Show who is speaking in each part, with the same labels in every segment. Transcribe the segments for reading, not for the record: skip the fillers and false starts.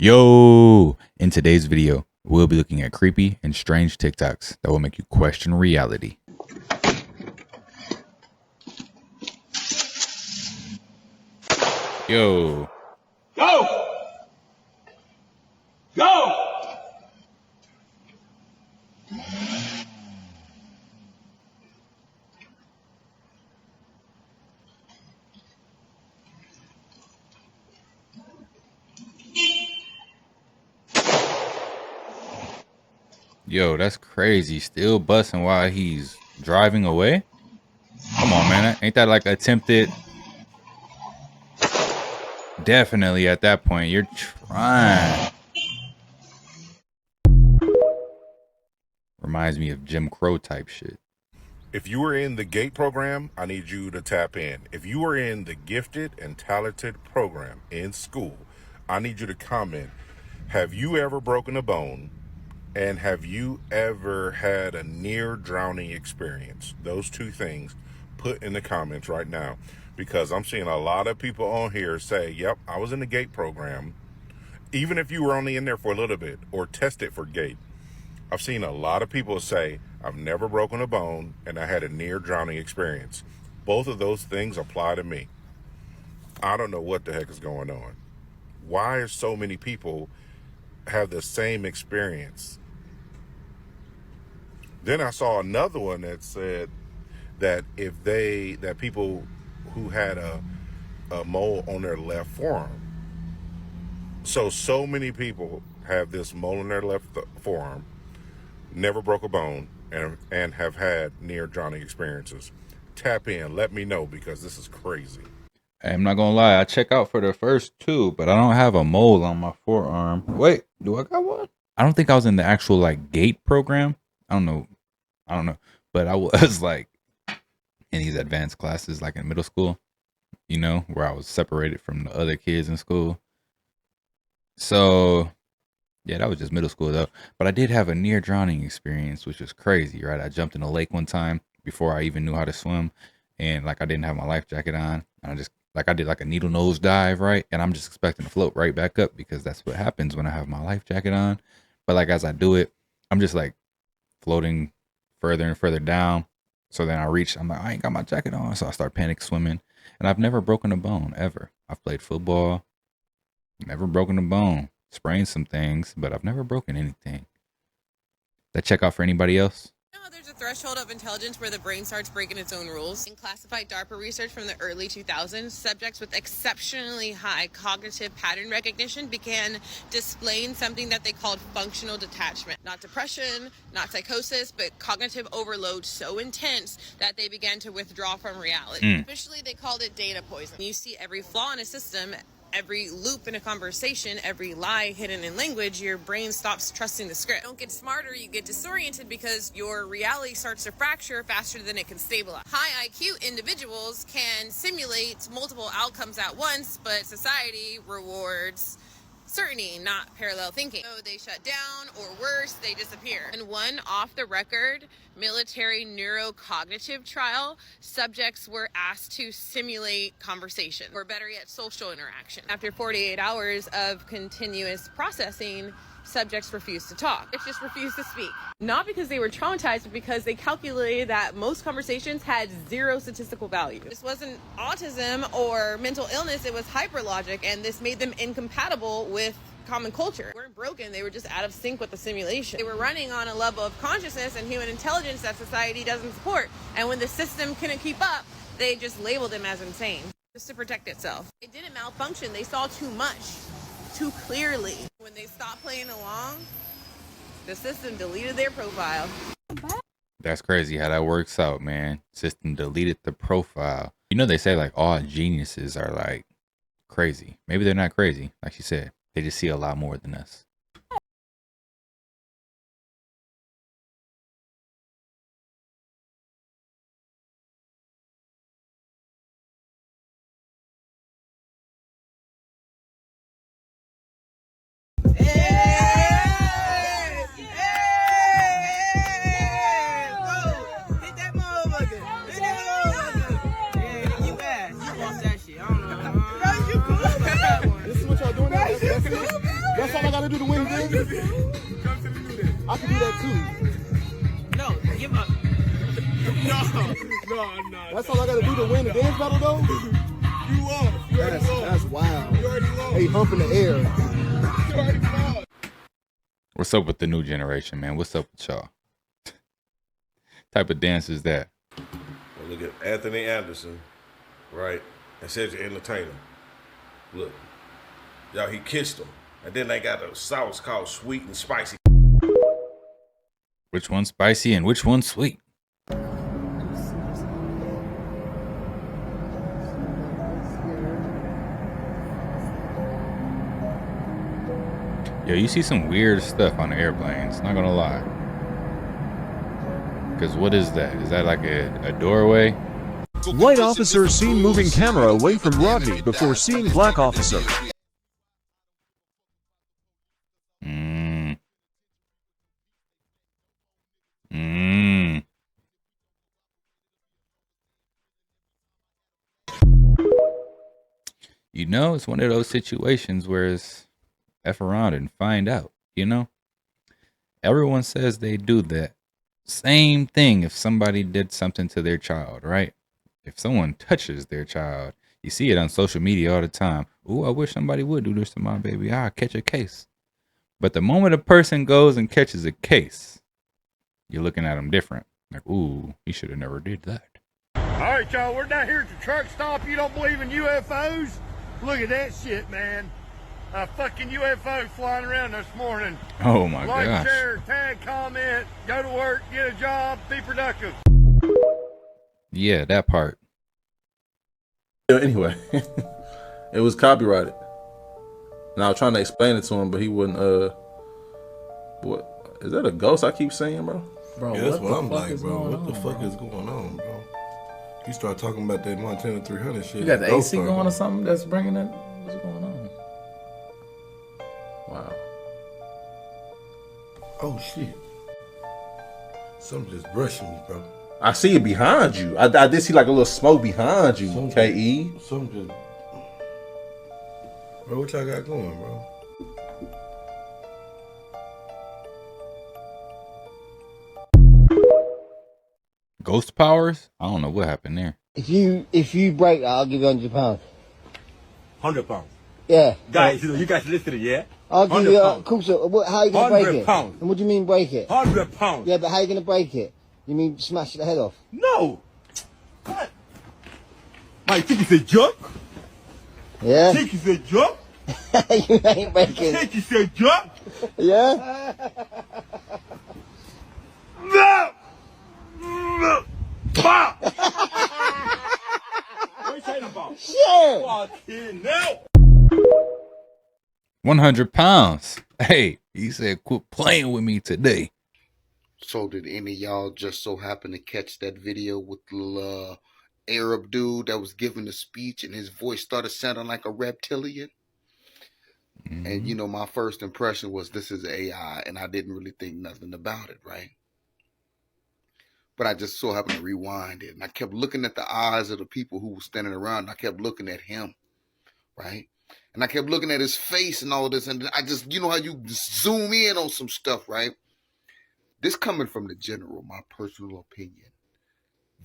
Speaker 1: Yo, in today's video, we'll be looking at creepy and strange TikToks that will make you question reality. Yo.
Speaker 2: Go! Go!
Speaker 1: Yo, that's crazy. Still busting while he's driving away? Come on, man. Ain't that like attempted? Definitely at that point, you're trying. Reminds me of Jim Crow type shit.
Speaker 3: If you were in the GATE program, I need you to tap in. If you were in the gifted and talented program in school, I need you to comment, have you ever broken a bone? And have you ever had a near drowning experience? Those two things, put in the comments right now, because I'm seeing a lot of people on here say, yep, I was in the GATE program. Even if you were only in there for a little bit or tested for GATE. I've seen a lot of people say, I've never broken a bone and I had a near drowning experience. Both of those things apply to me. I don't know what the heck is going on. Why are so many people have the same experience? Then I saw another one that said that that people who had a mole on their left forearm. So many people have this mole on their left forearm, never broke a bone, and have had near drowning experiences. Tap in, let me know, because this is crazy.
Speaker 1: I'm not gonna lie, I check out for the first two, but I don't have a mole on my forearm. Wait, do I got one? I don't think I was in the actual like GATE program. I don't know, but I was like in these advanced classes, like in middle school, you know, where I was separated from the other kids in school. So yeah, that was just middle school though. But I did have a near drowning experience, which was crazy, right? I jumped in a lake one time before I even knew how to swim, and like I didn't have my life jacket on, and I did like a needle nose dive, right? And I'm just expecting to float right back up because that's what happens when I have my life jacket on. But like as I do it, I'm just like floating further and further down. So then I'm like, I ain't got my jacket on. So I start panic swimming. And I've never broken a bone ever. I've played football, never broken a bone, sprained some things, but I've never broken anything. That check out for anybody else?
Speaker 4: There's a threshold of intelligence where the brain starts breaking its own rules. In classified DARPA research from the early 2000s, subjects with exceptionally high cognitive pattern recognition began displaying something that they called functional detachment. Not depression, not psychosis, but cognitive overload so intense that they began to withdraw from reality. Officially, they called it data poison. You see every flaw in a system, every loop in a conversation, every lie hidden in language, your brain stops trusting the script. You don't get smarter, you get disoriented because your reality starts to fracture faster than it can stabilize. High IQ individuals can simulate multiple outcomes at once, but society rewards certainty, not parallel thinking. So they shut down, or worse, they disappear. In one off-the-record military neurocognitive trial, subjects were asked to simulate conversation, or better yet, social interaction. After 48 hours of continuous processing, subjects refused to talk. It just refused to speak. Not because they were traumatized, but because they calculated that most conversations had zero statistical value. This wasn't autism or mental illness, it was hyperlogic, and this made them incompatible with common culture. They weren't broken, they were just out of sync with the simulation. They were running on a level of consciousness and human intelligence that society doesn't support. And when the system couldn't keep up, they just labeled them as insane, just to protect itself. It didn't malfunction, they saw too much, too clearly. When they stopped playing along, the system deleted their profile.
Speaker 1: That's crazy how that works out, man. System deleted the profile. You know, they say like all geniuses are like crazy. Maybe they're not crazy, like she said. They just see a lot more than us.
Speaker 2: That's all I gotta do to win this.
Speaker 5: Come to the new day.
Speaker 2: I can do that too.
Speaker 5: No, give up. No.
Speaker 2: That's all I gotta do to win the dance battle, though.
Speaker 5: You lost. You already lost.
Speaker 2: That's wild.
Speaker 5: You already lost.
Speaker 2: Hey, hump in the air.
Speaker 5: You already lost.
Speaker 1: What's up with the new generation, man? What's up with y'all? Type of dance is that?
Speaker 6: Well, look at Anthony Anderson, right? And says you're entertainer. Look, y'all, he kissed him. And then they got a sauce called sweet and spicy.
Speaker 1: Which one's spicy and which one's sweet? Yo, you see some weird stuff on the airplanes, not gonna lie. Because what is that? Is that like a doorway?
Speaker 7: White officer seen moving camera away from Rodney before seeing black officer.
Speaker 1: You know, it's one of those situations where it's F around and find out, you know? Everyone says they do that same thing if somebody did something to their child, right? If someone touches their child, you see it on social media all the time. Ooh, I wish somebody would do this to my baby. I'll catch a case. But the moment a person goes and catches a case, you're looking at them different. Like, ooh, he should have never did that.
Speaker 8: All right, y'all, we're down here at the truck stop. You don't believe in UFOs? Look at that shit, man. A fucking UFO flying around this morning.
Speaker 1: Oh my
Speaker 8: like,
Speaker 1: gosh.
Speaker 8: share, tag, comment, go to work, get a job, be productive.
Speaker 1: Yeah, that part.
Speaker 9: Anyway, it was copyrighted. And I was trying to explain it to him, but he wouldn't, what? Is that a ghost I keep saying, bro?
Speaker 10: Bro, yeah, that's what I'm like, bro. What the fuck is going on, bro? You start talking about that Montana 300 shit.
Speaker 9: You got the AC going or something that's bringing that? What's going on? Wow.
Speaker 10: Oh, shit. Something just brushing me, bro.
Speaker 9: I see it behind you. I did see like a little smoke behind you, K.E.
Speaker 10: Something just... Bro, what y'all got going, bro?
Speaker 1: Ghost powers? I don't know what happened there.
Speaker 11: If you break, I'll give you £100.
Speaker 8: £100.
Speaker 11: Yeah.
Speaker 8: Guys, you guys listening, yeah?
Speaker 11: I'll give you cool. So, how you gonna break it?
Speaker 8: £100.
Speaker 11: And what do you mean break it?
Speaker 8: £100.
Speaker 11: Yeah, but how you gonna break it? You mean smash the head off?
Speaker 8: No. What? I think it's a joke.
Speaker 11: Yeah.
Speaker 8: Think it's a joke.
Speaker 11: You ain't breaking.
Speaker 8: Think it's a joke.
Speaker 11: Yeah.
Speaker 8: No. No. Pop. What are you saying about?
Speaker 11: Shit.
Speaker 8: Fucking no.
Speaker 1: 100 pounds. Hey, he said, quit playing with me today.
Speaker 12: So did any of y'all just so happen to catch that video with the Arab dude that was giving the speech and his voice started sounding like a reptilian? Mm-hmm. And you know, my first impression was this is AI, and I didn't really think nothing about it, right? But I just so happened to rewind it, and I kept looking at the eyes of the people who were standing around, and I kept looking at him, right? And I kept looking at his face and all of this, and I just, you know how you zoom in on some stuff, right? This coming from the general, my personal opinion,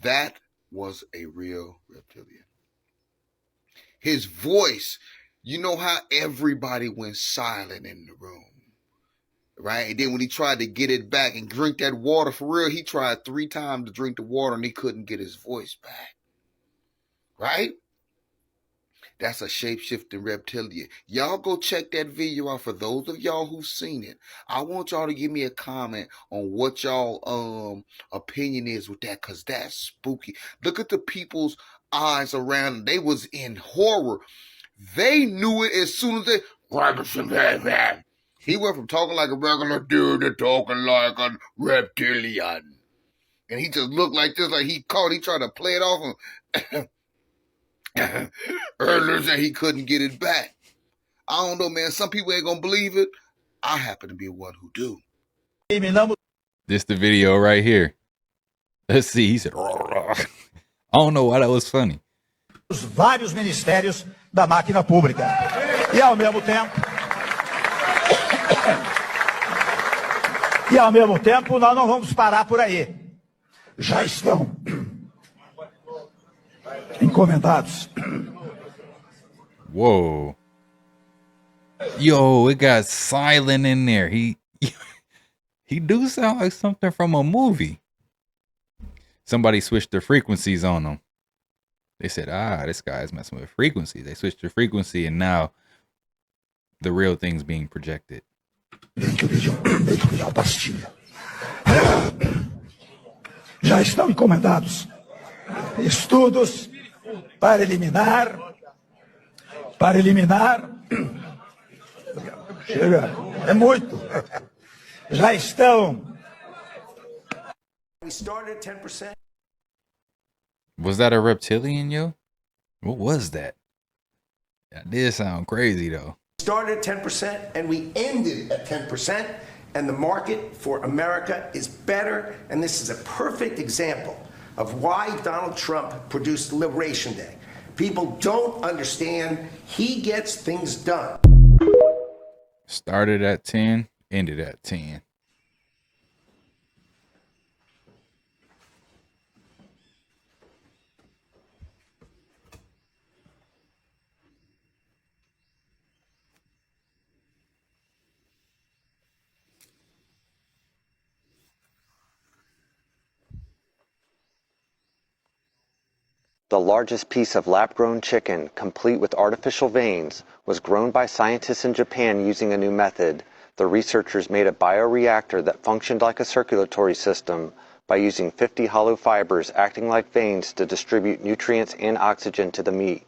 Speaker 12: that was a real reptilian. His voice, you know how everybody went silent in the room, right? And then when he tried to get it back and drink that water for real, he tried 3 times to drink the water and he couldn't get his voice back, right? That's a shape-shifting reptilian. Y'all go check that video out. For those of y'all who've seen it, I want y'all to give me a comment on what y'all opinion is with that, because that's spooky. Look at the people's eyes around them. They was in horror. They knew it as soon as they... He went from talking like a regular dude to talking like a reptilian. And he just looked like this, like he tried to play it off him. Earlier said he couldn't get it back. I don't know, man. Some people ain't gonna believe it. I happen to be one who do.
Speaker 1: This the video right here. Let's see. He said, I don't know why that was funny.
Speaker 13: Vários ministérios da máquina pública. E ao mesmo tempo,
Speaker 8: E ao mesmo tempo, nós não vamos parar por aí. Já estão encomendados.
Speaker 1: Whoa. Yo, it got silent in there. He do sound like something from a movie. Somebody switched their frequencies on him. They said, this guy's messing with frequency. They switched their frequency, and now the real thing's being projected.
Speaker 8: Já estão encomendados estudos para eliminar. Chega, é muito. Já estão.
Speaker 13: We started at 10%.
Speaker 1: Was that a reptilian, yo? What was that? That did sound crazy, though.
Speaker 13: Started at 10% and we ended at 10%. And the market for America is better. And this is a perfect example of why Donald Trump produced Liberation Day. People don't understand. He gets things done.
Speaker 1: Started at 10, ended at 10.
Speaker 14: The largest piece of lab-grown chicken, complete with artificial veins, was grown by scientists in Japan using a new method. The researchers made a bioreactor that functioned like a circulatory system by using 50 hollow fibers acting like veins to distribute nutrients and oxygen to the meat.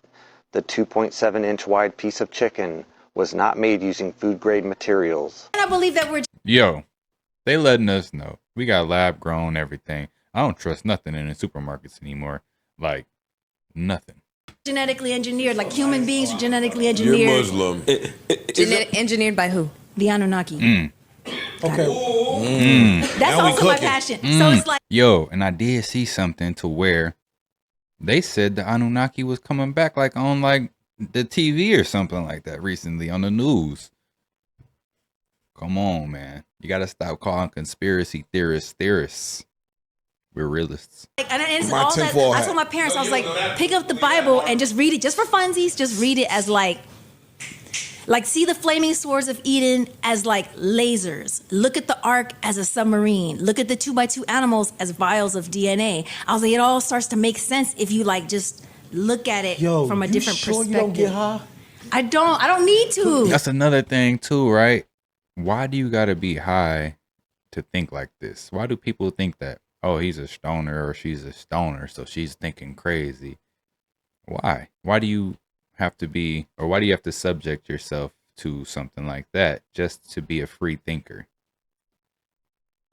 Speaker 14: The 2.7-inch wide piece of chicken was not made using food-grade materials.
Speaker 15: I believe that we're...
Speaker 1: Yo, they letting us know. We got lab-grown everything. I don't trust nothing in the supermarkets anymore. Like, nothing.
Speaker 15: Genetically engineered, like human beings are genetically engineered.
Speaker 10: You're Muslim.
Speaker 15: Engineered by who? The Anunnaki.
Speaker 10: Okay.
Speaker 15: That's
Speaker 10: Now we
Speaker 15: also my
Speaker 10: cooking.
Speaker 15: passion. So it's like...
Speaker 1: Yo, and I did see something to where they said the Anunnaki was coming back like on like the TV or something like that recently on the news. Come on, man. You gotta stop calling conspiracy theorists. We're realists.
Speaker 15: And it's
Speaker 10: My
Speaker 15: all that,
Speaker 10: tinfoil
Speaker 15: I
Speaker 10: hat.
Speaker 15: told my parents, I was like, pick up the Bible and just read it, just for funsies. Just read it as like see the flaming swords of Eden as like lasers. Look at the ark as a submarine. Look at the 2x2 animals as vials of DNA. I was like, it all starts to make sense if you like just look at it from a different perspective.
Speaker 10: You don't get high?
Speaker 15: I don't need to.
Speaker 1: That's another thing too, right? Why do you gotta be high to think like this? Why do people think that? Oh, he's a stoner or she's a stoner, so she's thinking crazy. Why? Why do you have to be, or why do you have to subject yourself to something like that just to be a free thinker?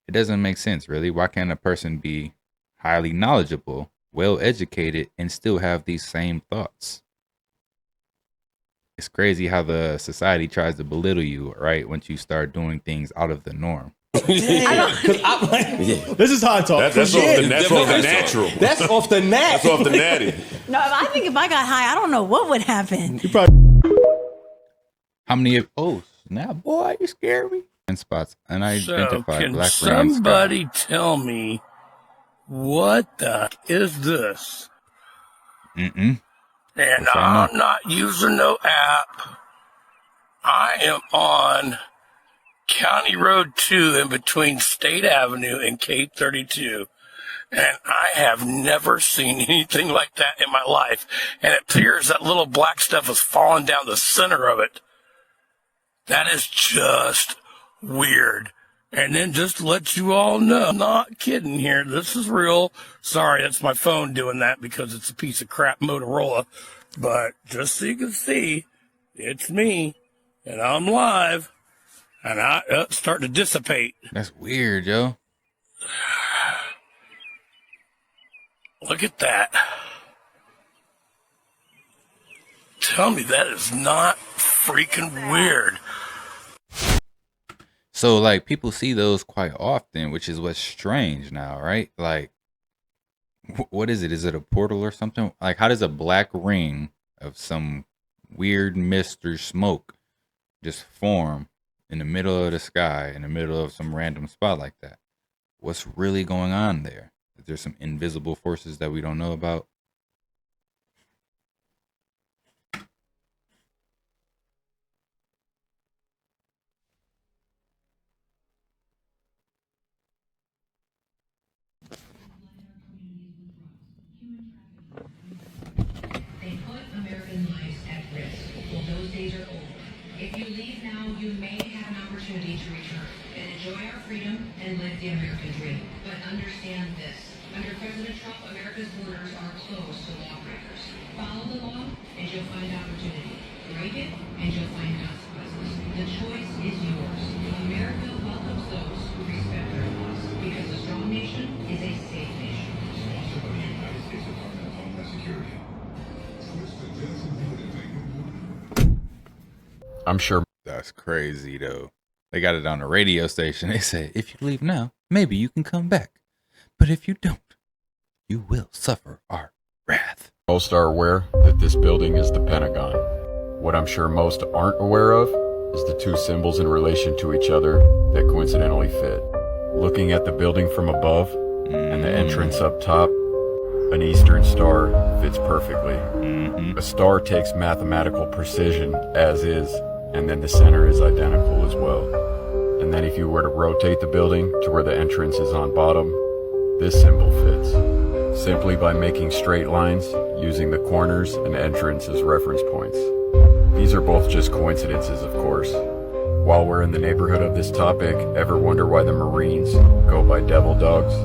Speaker 1: It doesn't make sense, really. Why can't a person be highly knowledgeable, well educated, and still have these same thoughts? It's crazy how the society tries to belittle you, right? Once you start doing things out of the norm.
Speaker 16: This is how I talk.
Speaker 10: That's off the natural.
Speaker 16: That's off the nat.
Speaker 10: That's off the natty.
Speaker 15: No, I think if I got high, I don't know what would happen.
Speaker 16: You probably...
Speaker 1: How many of now, boy, you scare me. And spots unidentified
Speaker 17: So, can
Speaker 1: black rain sky.
Speaker 17: somebody tell me what the heck is this?
Speaker 1: Mm-mm.
Speaker 17: And
Speaker 1: Yes, I
Speaker 17: I'm not using no app. I am on County Road 2 in between State Avenue and K32. And I have never seen anything like that in my life. And it appears that little black stuff is falling down the center of it. That is just weird. And then just to let you all know, I'm not kidding here. This is real. Sorry, that's my phone doing that because it's a piece of crap Motorola. But just so you can see, it's me. And I'm live. And it's starting to dissipate.
Speaker 1: That's weird, yo.
Speaker 17: Look at that. Tell me that is not freaking weird.
Speaker 1: So, like, people see those quite often, which is what's strange now, right? Like, what is it? Is it a portal or something? Like, how does a black ring of some weird mist or smoke just form in the middle of the sky, in the middle of some random spot like that. What's really going on there? Is there some invisible forces that we don't know about?
Speaker 18: They put American lives at risk. Well, those days are over. If you leave now, you may have an opportunity to return and enjoy our freedom and live the American dream. But understand this. Under President Trump, America's borders are closed to lawbreakers. Follow the law and you'll find opportunity. Break it and you'll find consequences. The choice is yours. America welcomes those who respect their laws because a strong nation is a safe nation. Sponsored by the United States Department of Homeland Security.
Speaker 1: I'm sure that's crazy though. They got it on the radio station. They say, if you leave now, maybe you can come back. But if you don't, you will suffer our wrath.
Speaker 19: Most are aware that this building is the Pentagon. What I'm sure most aren't aware of is the two symbols in relation to each other that coincidentally fit. Looking at the building from above and the entrance up top, an Eastern star fits perfectly. A star takes mathematical precision as is, and then the center is identical as well. And then if you were to rotate the building to where the entrance is on bottom, this symbol fits. Simply by making straight lines, using the corners and entrance as reference points. These are both just coincidences, of course. While we're in the neighborhood of this topic, ever wonder why the Marines go by devil dogs?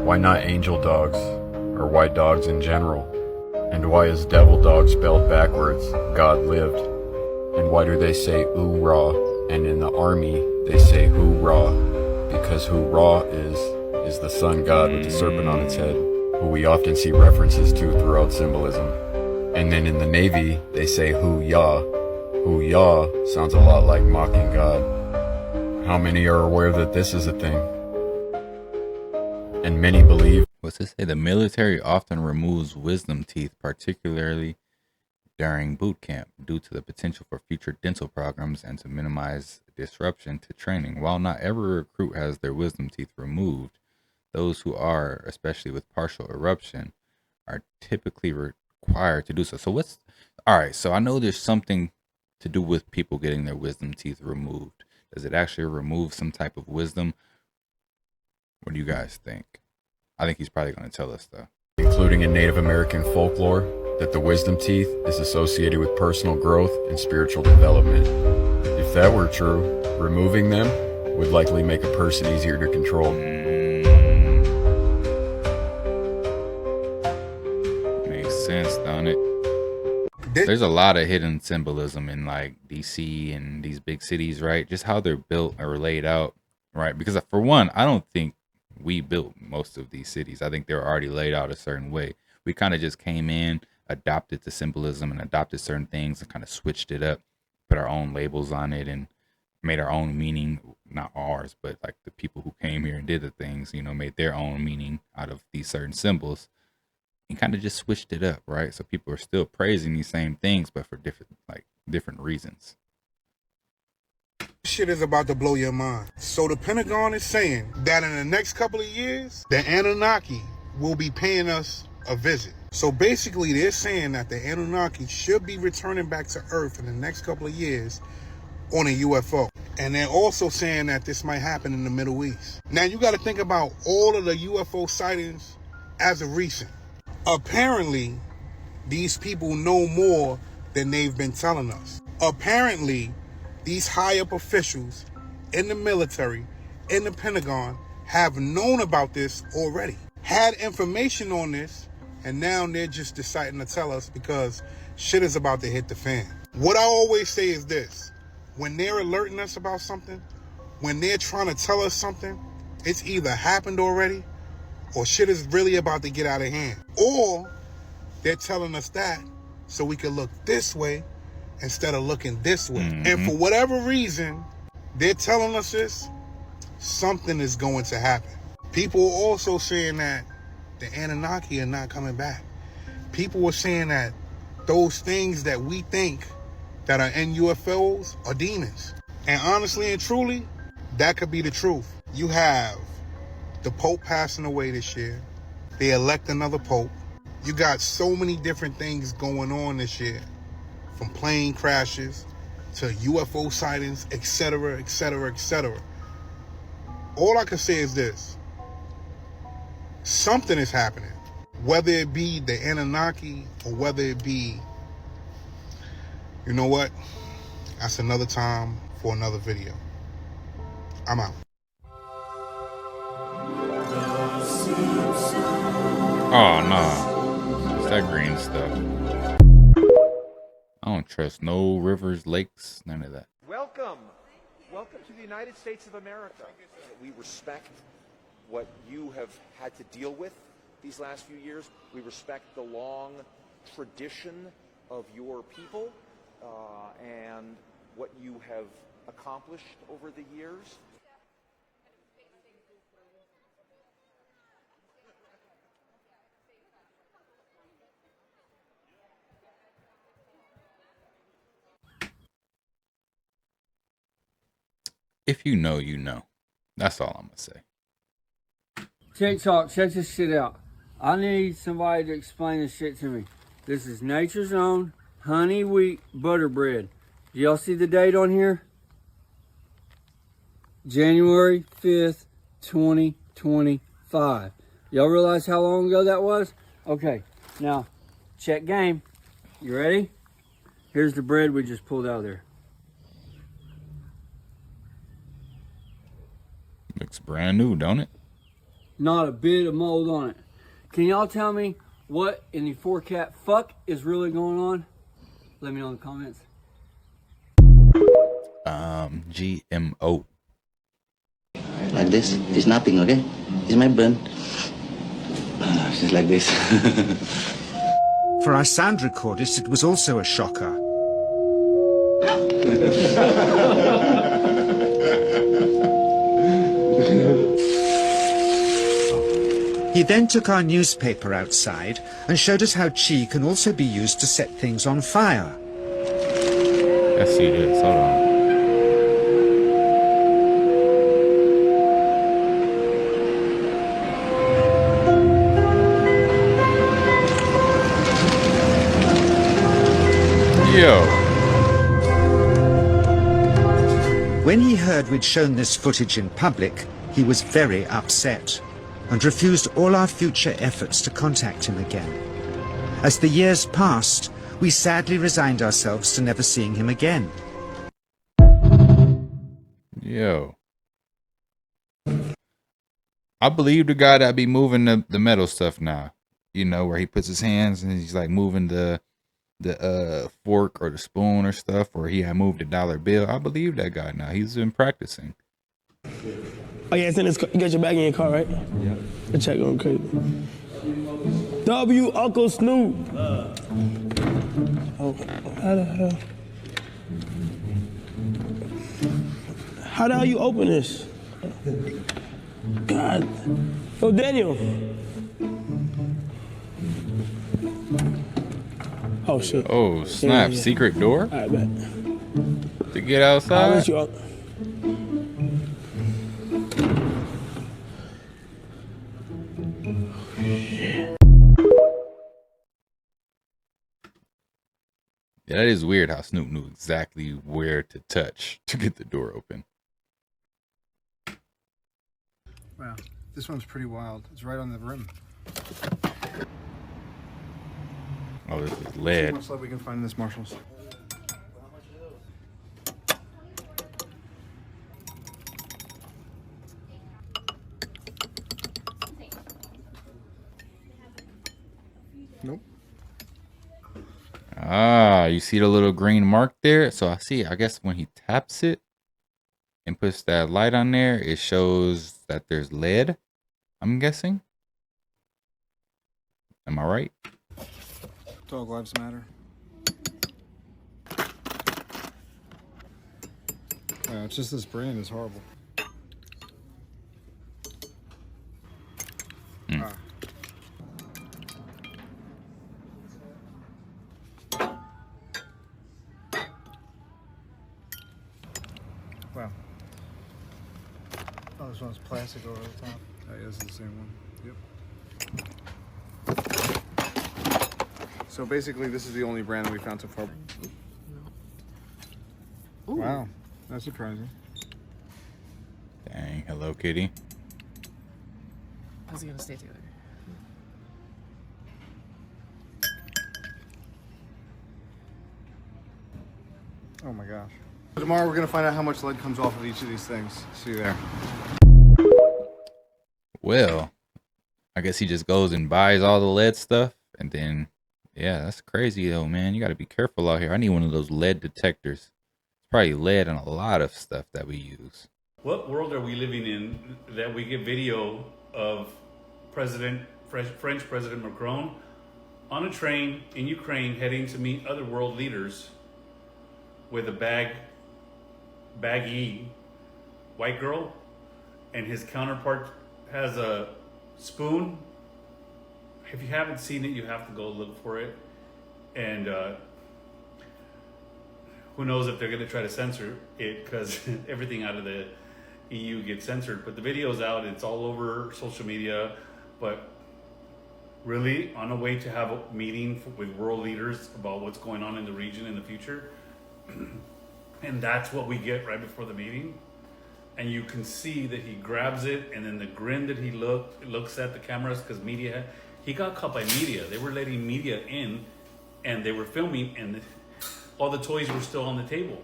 Speaker 19: Why not angel dogs? Or why dogs in general? And why is devil dog spelled backwards, God lived? And why do they say ooh-rah, and in the army they say hoorah? Because hoorah is the sun god with the serpent on its head, who we often see references to throughout symbolism. And then in the Navy, they say hoo-yah. Hoo-yah sounds a lot like mocking God. How many are aware that this is a thing? And many believe.
Speaker 1: What's it say? The military often removes wisdom teeth, particularly during boot camp, due to the potential for future dental programs and to minimize disruption to training. While not every recruit has their wisdom teeth removed, those who are, especially with partial eruption, are typically required to do so. So what's all right? So I know there's something to do with people getting their wisdom teeth removed. Does it actually remove some type of wisdom? What do you guys think? I think he's probably going to tell us though.
Speaker 19: Including in Native American folklore, that the wisdom teeth is associated with personal growth and spiritual development. If that were true, removing them would likely make a person easier to control.
Speaker 1: Makes sense, don't it? There's a lot of hidden symbolism in like DC and these big cities, right? Just how they're built or laid out, right? Because for one, I don't think we built most of these cities. I think they're already laid out a certain way. We kind of just came in, adopted the symbolism and adopted certain things and kind of switched it up, put our own labels on it and made our own meaning, not ours, but like the people who came here and did the things, you know, made their own meaning out of these certain symbols and kind of just switched it up, right? So people are still praising these same things, but for different reasons.
Speaker 8: Shit is about to blow your mind. So the Pentagon is saying that in the next couple of years, the Annunaki will be paying us a visit. So basically they're saying that the Annunaki should be returning back to Earth in the next couple of years on a UFO. And they're also saying that this might happen in the Middle East. Now you got to think about all of the UFO sightings as of recent. Apparently, these people know more than they've been telling us. Apparently, these high-up officials in the military, in the Pentagon, have known about this already, had information on this, and now they're just deciding to tell us because shit is about to hit the fan. What I always say is this: when they're alerting us about something, when they're trying to tell us something, it's either happened already or shit is really about to get out of hand. Or they're telling us that so we can look this way instead of looking this way. And for whatever reason, they're telling us this, something is going to happen. People are also saying that the Anunnaki are not coming back. People were saying that those things that we think that are in UFOs are demons. And honestly and truly, that could be the truth. You have the Pope passing away this year. They elect another Pope. You got so many different things going on this year, from plane crashes to UFO sightings, etc., etc., etc. All I can say is this. Something is happening. Whether it be the Anunnaki or whether it be, you know what? That's another time for another video. I'm out.
Speaker 1: Oh no, it's that green stuff. I don't trust no rivers, lakes, none of that.
Speaker 20: Welcome to the United States of America. We respect what you have had to deal with these last few years. We respect the long tradition of your people and what you have accomplished over the years.
Speaker 1: If you know, you know. That's all I'm gonna say.
Speaker 21: TikTok, check this shit out. I need somebody to explain this shit to me. This is Nature's Own honey wheat butter bread. Do y'all see the date on here? January 5th, 2025. Y'all realize how long ago that was? Okay, now check game. You ready? Here's the bread we just pulled out of there.
Speaker 1: Looks brand new, don't it?
Speaker 21: Not a bit of mold on it. Can y'all tell me what in the 4-cat fuck is really going on? Let me know in the comments.
Speaker 1: GMO.
Speaker 22: Like this. It's nothing, okay? It's my burn. Just like this.
Speaker 23: For our sound recordist, it was also a shocker. He then took our newspaper outside and showed us how chi can also be used to set things on fire.
Speaker 1: Let's see this. Hold on. Yo.
Speaker 23: When he heard we'd shown this footage in public, he was very upset and refused all our future efforts to contact him again. As the years passed, we sadly resigned ourselves to never seeing him again.
Speaker 1: Yo. I believe the guy that be moving the metal stuff now. You know, where he puts his hands and he's like moving the fork or the spoon or stuff, or he had moved a dollar bill. I believe that guy now. He's been practicing.
Speaker 5: Oh yeah, it's in this car. You got your bag in your car, right? Yeah. The check going crazy. W Uncle Snoop. Oh, how the hell? How the hell you open this? God. Oh, Daniel. Oh shit.
Speaker 1: Oh snap!
Speaker 5: Yeah.
Speaker 1: Secret door.
Speaker 5: All right, bet.
Speaker 1: To get outside.
Speaker 5: I'll let you out.
Speaker 1: Yeah, that is weird how Snoop knew exactly where to touch to get the door open.
Speaker 24: Wow, this one's pretty wild. It's right on the rim.
Speaker 1: Oh, this is
Speaker 24: See how
Speaker 1: lead.
Speaker 24: much lead we can find in this, Marshalls. Nope.
Speaker 1: Ah, you see the little green mark there? So I see, I guess when he taps it and puts that light on there, it shows that there's lead, I'm guessing. Am I right?
Speaker 24: Dog lives matter. It's just this brand is horrible. Ah. Oh, this one's plastic over the top.
Speaker 2: Oh, yeah, this is the same one. Yep. So basically, this is the only brand that we found so far.
Speaker 3: Ooh.
Speaker 2: Wow, that's surprising.
Speaker 1: Dang, Hello Kitty.
Speaker 3: How's it gonna stay together?
Speaker 2: Oh my gosh. Tomorrow we're gonna find out how much lead comes off of each of these things. See you there.
Speaker 1: Well, I guess he just goes and buys all the lead stuff, and then, yeah, that's crazy though, man. You got to be careful out here. I need one of those lead detectors. It's probably lead in a lot of stuff that we use.
Speaker 4: What world are we living in that we get video of French President Macron on a train in Ukraine heading to meet other world leaders with a baggy white girl, and his counterpart has a spoon? If you haven't seen it, you have to go look for it. And who knows if they're going to try to censor it, because everything out of the EU gets censored. But the video's out, it's all over social media. But really, on a way to have a meeting with world leaders about what's going on in the region in the future. And that's what we get right before the meeting. And you can see that he grabs it, and then the grin that he looks at the cameras, because media, he got caught by media. They were letting media in, and they were filming, and all the toys were still on the table.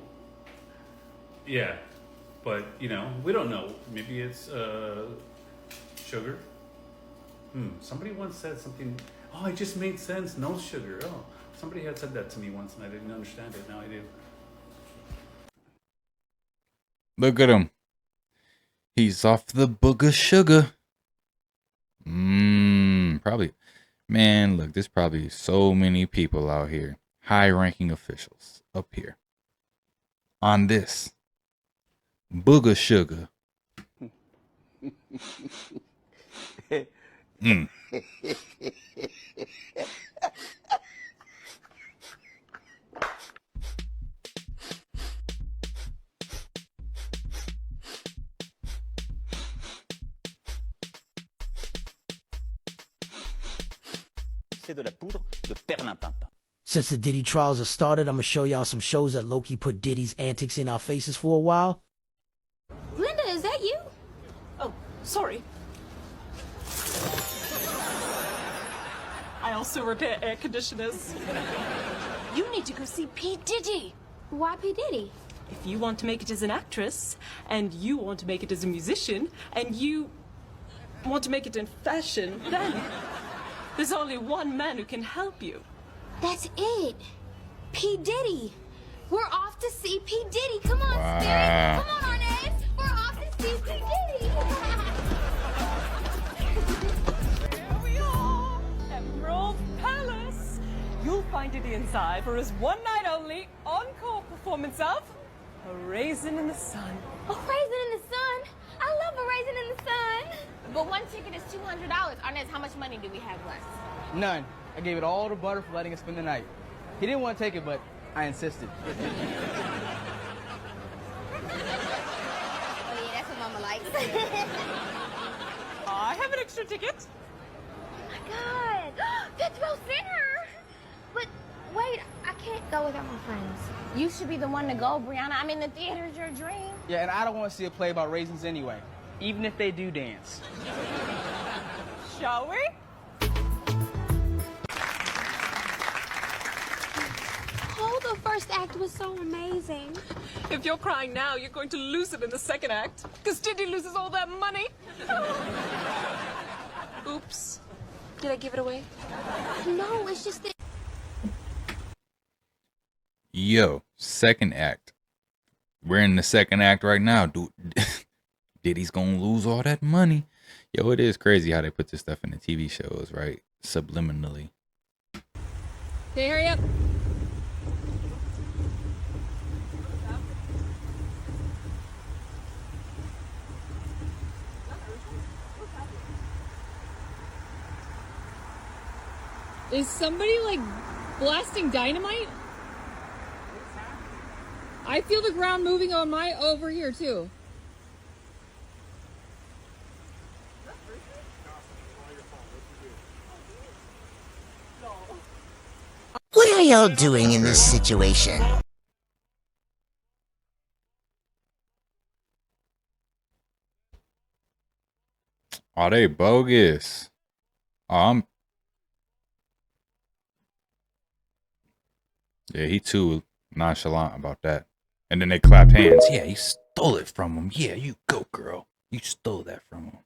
Speaker 4: Yeah, but you know, we don't know. Maybe it's sugar. Somebody once said something. Oh, it just made sense. No sugar. Oh, somebody had said that to me once, and I didn't understand it. Now I do.
Speaker 1: Look at him. He's off the book of sugar. Probably. Man, look, there's probably so many people out here, high-ranking officials up here, on this booger sugar.
Speaker 6: C'est de la poudre de perlimpinpin.
Speaker 25: Since the Diddy trials have started, I'm gonna show y'all some shows that Loki put Diddy's antics in our faces for a while.
Speaker 26: Linda, is that you?
Speaker 27: Oh, sorry. I also repair air conditioners. You need to go see P. Diddy.
Speaker 26: Why P. Diddy?
Speaker 27: If you want to make it as an actress, and you want to make it as a musician, and you want to make it in fashion, then there's only one man who can help you.
Speaker 26: That's it. P. Diddy. We're off to see P. Diddy. Come on,
Speaker 1: Wow.
Speaker 26: Spirit. Come on, Arnez. We're off to see P. Diddy.
Speaker 27: Here we are, Emerald Palace. You'll find Diddy inside for his one night only encore performance of A Raisin in the Sun.
Speaker 26: A Raisin in the Sun? I love A Raisin in the Sun. But one ticket is $200. Arnez, how much money do we have left?
Speaker 28: None. I gave it all to Butter for letting us spend the night. He didn't want to take it, but I insisted.
Speaker 26: Oh, yeah, that's what Mama likes.
Speaker 27: I have an extra ticket.
Speaker 26: Oh, my God. That's Row Center. But wait, I can't go without my friends. You should be the one to go, Brianna. I mean, the theater's your dream.
Speaker 28: Yeah, and I don't want to see a play about raisins anyway, even if they do dance.
Speaker 27: Shall we?
Speaker 26: Oh, the first act was so amazing.
Speaker 27: If you're crying now, you're going to lose it in the second act, because Diddy loses all that money. Oops. Did I give it away?
Speaker 26: No, it's just that.
Speaker 1: Yo, second act. We're in the second act right now, dude. Diddy's gonna lose all that money. Yo, it is crazy how they put this stuff in the TV shows, right? Subliminally.
Speaker 26: Can you hurry up?
Speaker 29: Is somebody like blasting dynamite? I feel the ground moving on my over here too.
Speaker 3: y'all doing in this situation?
Speaker 1: Oh, they bogus. Oh, yeah, he too nonchalant about that. And then they clapped hands. Yeah, you stole it from him. Yeah, you go, girl. You stole that from him.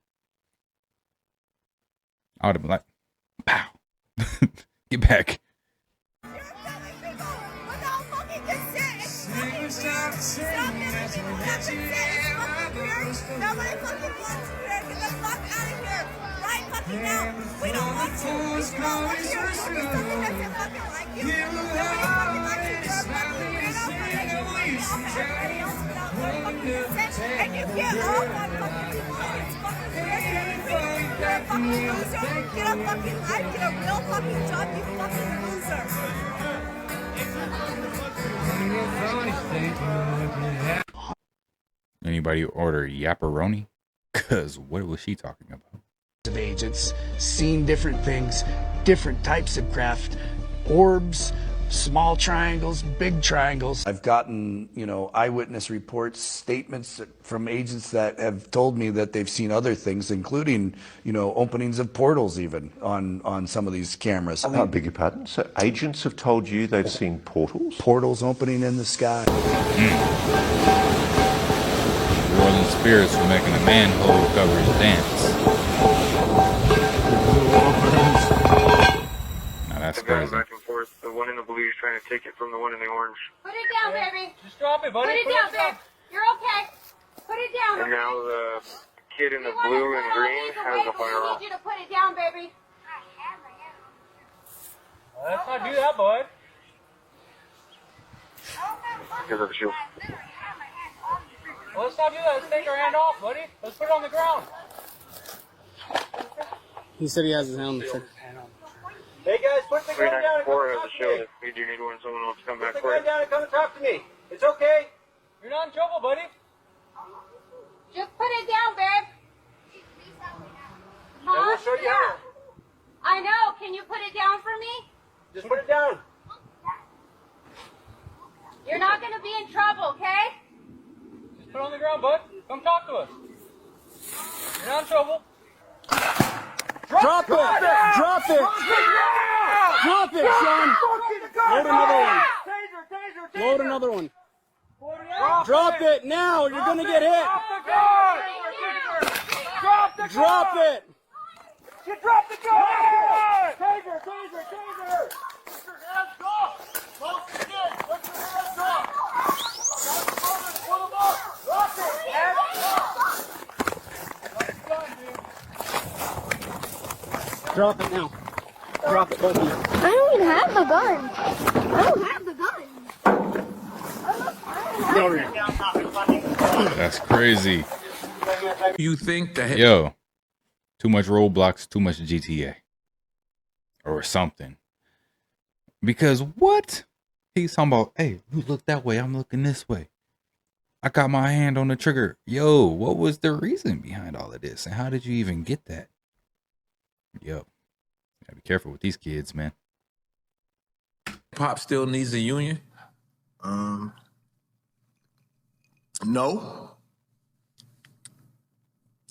Speaker 1: I would have been like, pow. Get back. Anybody order yapperoni? Cause what was she talking about?
Speaker 7: Of agents, seen different things, different types of craft, orbs, small triangles, big triangles.
Speaker 9: I've gotten, eyewitness reports, statements from agents that have told me that they've seen other things, including, openings of portals even on some of these cameras.
Speaker 10: I beg your pardon? So agents have told you they've seen portals?
Speaker 9: Portals opening in the sky.
Speaker 1: New Orleans spirits were making a manhole coverage dance. Now that's crazy.
Speaker 11: Back and forth. The one in the blue is trying to take it from the one in the orange.
Speaker 27: Put it down, baby.
Speaker 11: Just drop it, buddy.
Speaker 27: Put it down, babe. You're okay. Put it down.
Speaker 11: And now the kid in the blue and green has a firearm.
Speaker 27: I need you to put it down, baby.
Speaker 11: Let's not do that, bud. Because of the shield. Well, let's not do that. Let's take our hand off, buddy. Let's put it on the ground.
Speaker 28: He said he has his hand on the trigger.
Speaker 11: Hey guys, put the gun down and come talk to me. If you do need one, someone else come back for it. Put the gun down and come talk to me. It's okay. You're not in trouble, buddy.
Speaker 27: Just put it down, babe.
Speaker 11: Yeah, we'll show you how.
Speaker 27: I know. Can you put it down for me?
Speaker 11: Just put it down.
Speaker 27: You're not going to be in trouble, okay?
Speaker 11: Just put it on the ground, bud. Come talk to us. You're not in trouble.
Speaker 28: Drop it! Drop it! Drop it, son! Load another one. Load another one. Drop it now, you're gonna get hit. Drop it!
Speaker 11: You dropped the gun! Taser! Taser! Taser! Put your hands off! Close the kid! Put your hands off! Pull them up! Drop it! Hands off! That's done, dude.
Speaker 28: Drop it now. Drop it, both of you.
Speaker 26: I don't even have the gun. I don't have the gun.
Speaker 28: Get over here.
Speaker 1: That's crazy.
Speaker 12: You think that...
Speaker 1: Yo, too much Roblox, too much GTA. Or something. Because what? He's talking about, hey, you look that way, I'm looking this way. I got my hand on the trigger. Yo, what was the reason behind all of this? And how did you even get that? Yo, gotta be careful with these kids, man.
Speaker 12: Pop still needs a union?
Speaker 13: No.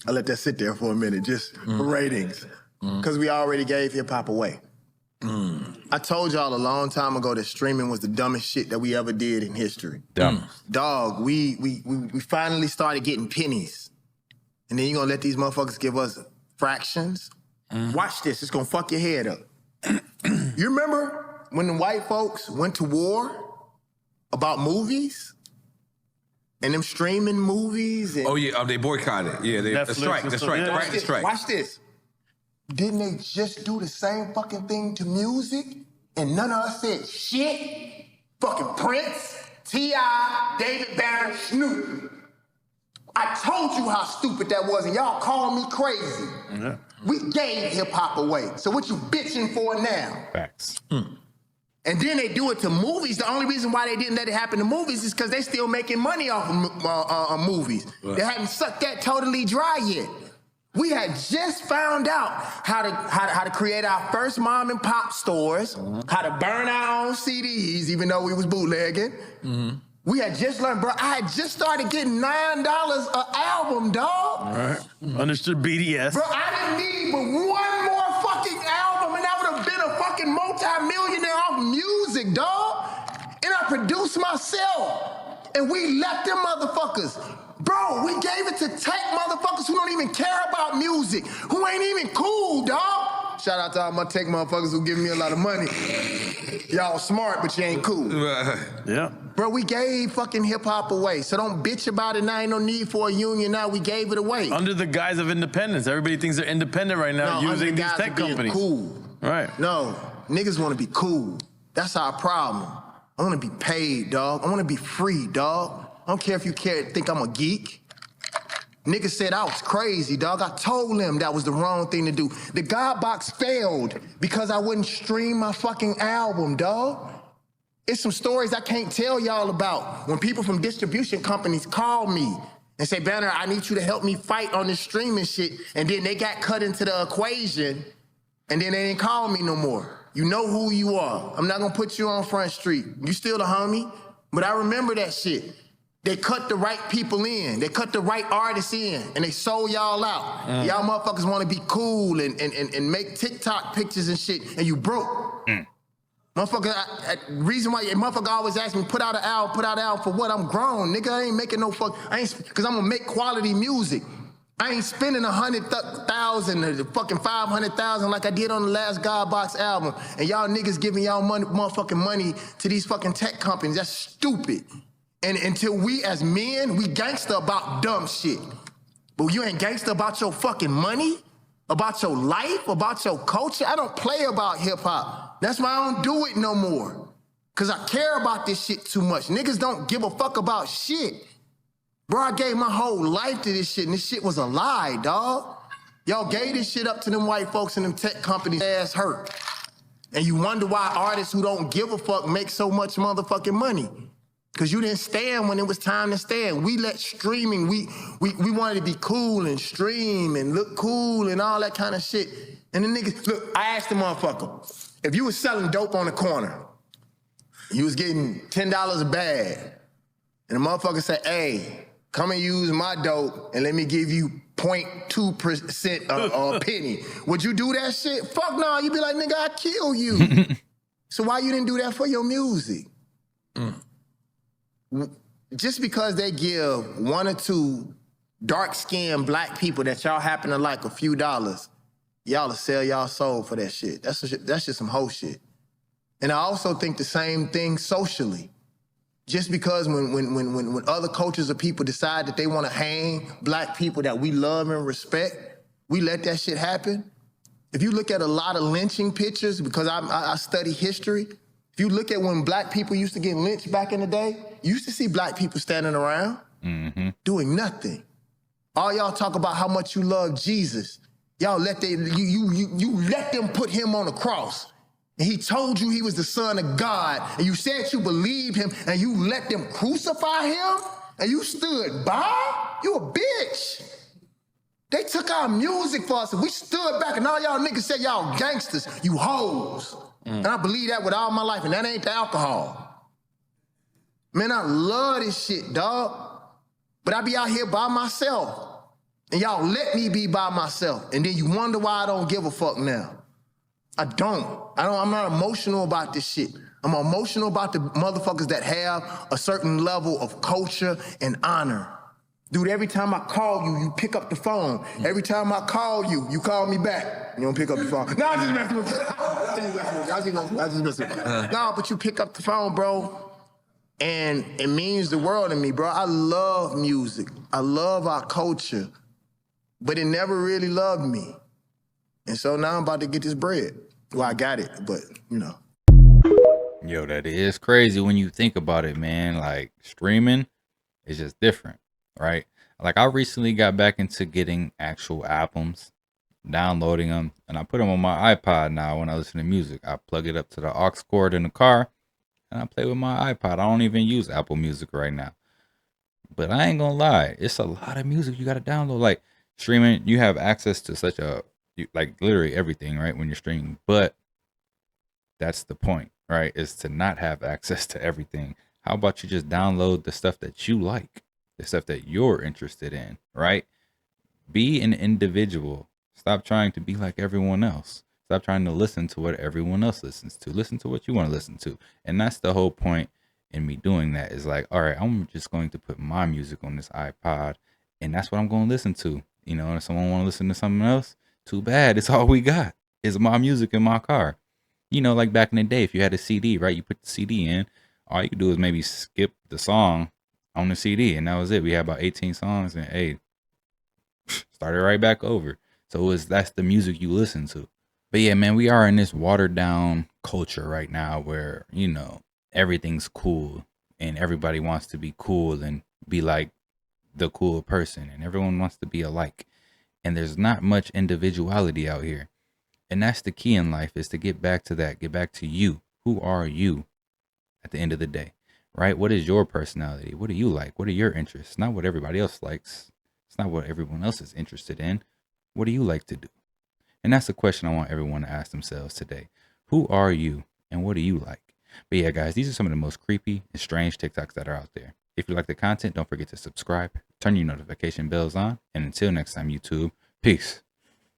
Speaker 13: I let that sit there for a minute, just for ratings. Because we already gave hip-hop away. I told y'all a long time ago that streaming was the dumbest shit that we ever did in history.
Speaker 1: Dumb.
Speaker 13: Dog, we finally started getting pennies. And then you gonna let these motherfuckers give us fractions? Watch this, it's gonna fuck your head up. You remember when the white folks went to war about movies? And them streaming movies? And
Speaker 12: Oh, yeah, they boycotted. Yeah, the strike, the strike, right, the strike.
Speaker 13: Watch this. Didn't they just do the same fucking thing to music? And none of us said shit? Fucking Prince, T.I., David Banner, Snoop. I told you how stupid that was, and y'all called me crazy.
Speaker 12: Yeah.
Speaker 13: We gave hip-hop away. So what you bitching for now?
Speaker 1: Facts.
Speaker 13: And then they do it to movies. The only reason why they didn't let it happen to movies is because they still making money off of movies.
Speaker 12: Right.
Speaker 13: They haven't sucked that totally dry yet. We had just found out how to create our first mom and pop stores, how to burn our own CDs, even though we was bootlegging. We had just learned, bro. I had just started getting $9 an album, dog.
Speaker 8: All right. Understood BDS.
Speaker 13: Bro, I didn't need but one more fucking album, and I would have been a fucking multi-millionaire off music, dog. And I produced myself, and we left them motherfuckers. Bro, we gave it to tech motherfuckers who don't even care about music, who ain't even cool, dog. Shout out to all my tech motherfuckers who give me a lot of money. Y'all smart, but you ain't cool.
Speaker 8: Yeah.
Speaker 13: Bro, we gave fucking hip-hop away, so don't bitch about it now. Ain't no need for a union now. We gave it away.
Speaker 8: Under the guise of independence. Everybody thinks they're independent right now using these tech companies.
Speaker 13: Cool.
Speaker 8: Right.
Speaker 13: No, niggas want to be cool. That's our problem. I want to be paid, dog. I want to be free, dog. I don't care if you think I'm a geek. Niggas said I was crazy, dog. I told them that was the wrong thing to do. The God box failed because I wouldn't stream my fucking album, dog. It's some stories I can't tell y'all about. When people from distribution companies call me and say, Banner, I need you to help me fight on this streaming shit. And then they got cut into the equation and then they didn't call me no more. You know who you are. I'm not gonna put you on Front Street. You still the homie, but I remember that shit. They cut the right people in. They cut the right artists in, and they sold y'all out. Y'all motherfuckers want to be cool and make TikTok pictures and shit, and you broke. Motherfucker, reason why motherfucker always ask me, put out an album for what? I'm grown, nigga. I ain't making no because I'm gonna make quality music. I ain't spending 100,000 or fucking 500,000 like I did on the last God Box album, and y'all niggas giving y'all motherfucking money to these fucking tech companies. That's stupid. And until we as men, we gangster about dumb shit. But you ain't gangster about your fucking money, about your life, about your culture. I don't play about hip hop. That's why I don't do it no more. Cause I care about this shit too much. Niggas don't give a fuck about shit. Bro, I gave my whole life to this shit and this shit was a lie, dog. Y'all gave this shit up to them white folks and them tech companies ass hurt. And you wonder why artists who don't give a fuck make so much motherfucking money. Cause you didn't stand when it was time to stand. We let streaming, we wanted to be cool and stream and look cool and all that kind of shit. And the niggas, look, I asked the motherfucker, if you was selling dope on the corner, you was getting $10 a bag, and the motherfucker said, hey, come and use my dope and let me give you 0.2% or a penny. Would you do that shit? Fuck no, you'd be like, nigga, I'd kill you. So why you didn't do that for your music? Just because they give one or two dark-skinned black people that y'all happen to like a few dollars, y'all will sell y'all soul for that shit. That's just some hoe shit. And I also think the same thing socially. Just because when other cultures or people decide that they want to hang black people that we love and respect, we let that shit happen. If you look at a lot of lynching pictures, because I study history, if you look at when black people used to get lynched back in the day, you used to see black people standing around doing nothing. All y'all talk about how much you love Jesus. Y'all let you let them put him on the cross. And he told you he was the son of God. And you said you believed him and you let them crucify him and you stood by? You a bitch. They took our music for us and we stood back and all y'all niggas said y'all gangsters, you hoes. And I believe that with all my life, and that ain't the alcohol. Man, I love this shit, dog. But I be out here by myself. And y'all let me be by myself. And then you wonder why I don't give a fuck now. I'm not emotional about this shit. I'm emotional about the motherfuckers that have a certain level of culture and honor. Dude, every time I call you, you pick up the phone. Every time I call you, you call me back. You don't pick up the phone. No, I'm just messing with you. I just messing with you. No, but you pick up the phone, bro. And it means the world to me, bro. I love music. I love our culture. But it never really loved me. And so now I'm about to get this bread. Well, I got it, but, you know.
Speaker 1: Yo, that is crazy when you think about it, man. Like, streaming is just different, right? Like, I recently got back into getting actual albums, downloading them, and I put them on my iPod now when I listen to music. I plug it up to the aux cord in the car, and I play with my iPod. I don't even use Apple Music right now. But I ain't gonna lie, it's a lot of music you gotta download. Like, Streaming, you have access to such a like literally everything, right? When you're streaming, but that's the point, right? Is to not have access to everything. How about you just download the stuff that you like, the stuff that you're interested in, right? Be an individual. Stop trying to be like everyone else. Stop trying to listen to what everyone else listens to. Listen to what you want to listen to. And that's the whole point in me doing that, is like, all right, I'm just going to put my music on this iPod, and that's what I'm going to listen to. You know, and if someone want to listen to something else, too bad. It's all we got is my music in my car. You know, like back in the day, if you had a CD, right, you put the CD in, all you could do is maybe skip the song on the CD, and that was it. We had about 18 songs, and hey, started right back over. So that's the music you listen to. But yeah, man, we are in this watered down culture right now where, you know, everything's cool and everybody wants to be cool and be like the cool person, and everyone wants to be alike. And there's not much individuality out here. And that's the key in life, is to get back to that. Get back to you. Who are you at the end of the day, right? What is your personality? What do you like? What are your interests? Not what everybody else likes. It's not what everyone else is interested in. What do you like to do? And that's the question I want everyone to ask themselves today. Who are you and what do you like? But yeah, guys, these are some of the most creepy and strange TikToks that are out there. If you like the content, don't forget to subscribe, turn your notification bells on, and until next time, YouTube, peace.